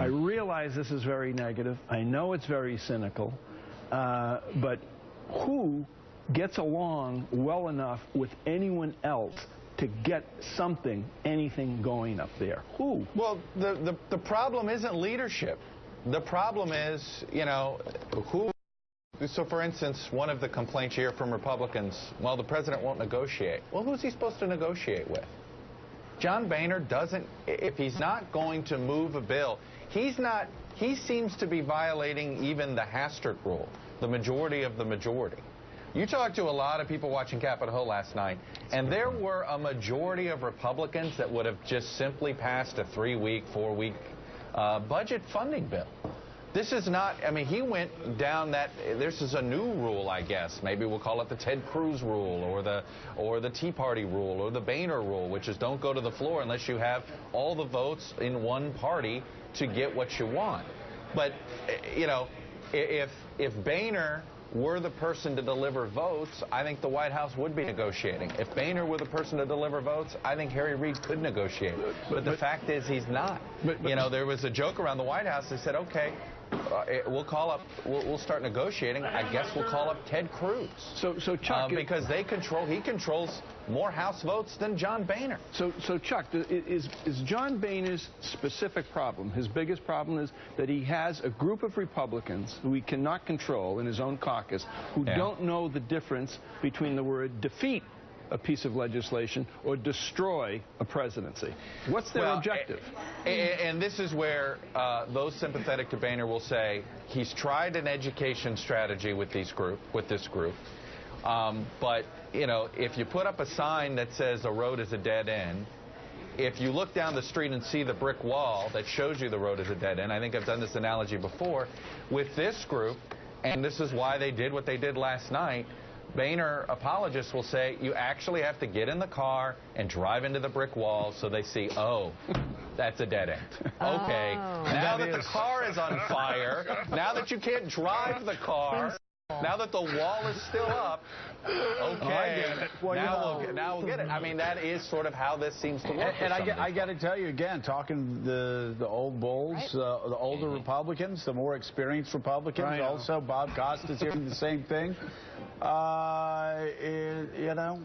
I realize this is very negative. I know it's very cynical. But who gets along well enough with anyone else to get anything going up there? Who? Well, the problem isn't leadership. The problem is, you know, who. So, for instance, one of the complaints you hear from Republicans, well, the president won't negotiate. Well, who's he supposed to negotiate with? John Boehner doesn't, if he's not going to move a bill, he seems to be violating even the Hastert Rule, the majority of the majority. You talked to a lot of people watching Capitol Hill last night, and there were a majority of Republicans that would have just simply passed a 3-week, 4-week budget funding bill. This is not, I mean, he went down that, this is a new rule, I guess. Maybe we'll call it the Ted Cruz rule or the Tea Party rule or the Boehner rule, which is don't go to the floor unless you have all the votes in one party to get what you want. But, you know, if Boehner were the person to deliver votes, I think the White House would be negotiating. If Boehner were the person to deliver votes, I think Reid could negotiate. But the fact is he's not. You know, there was a joke around the White House. They said, okay, we'll start negotiating. I guess we'll call up Ted Cruz. So Chuck, because he controls more House votes than John Boehner. So Chuck, is John Boehner's specific problem, his biggest problem is that he has a group of Republicans who he cannot control in his own caucus who don't know the difference between the word defeat a piece of legislation or destroy a presidency. What's their objective? And this is where those sympathetic to Boehner will say he's tried an education strategy with this group. But, you know, if you put up a sign that says a road is a dead end, if you look down the street and see the brick wall that shows you the road is a dead end, I think I've done this analogy before, with this group, and this is why they did what they did last night, Boehner apologists will say you actually have to get in the car and drive into the brick wall so they see, oh, that's a dead end. Okay, now that the car is on fire, now that you can't drive the car, now that the wall is still up, okay, now we'll get it. I mean, that is sort of how this seems to work. And I got to tell you again, talking the old bulls, the older Republicans, the more experienced Republicans, also Bob Costa's hearing the same thing. You know,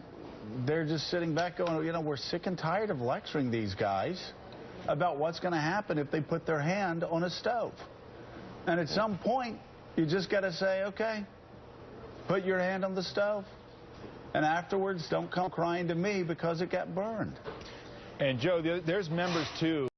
they're just sitting back going, you know, we're sick and tired of lecturing these guys about what's going to happen if they put their hand on a stove. And at some point, you just got to say, okay, put your hand on the stove. And afterwards, don't come crying to me because it got burned. And, Joe, there's members, too.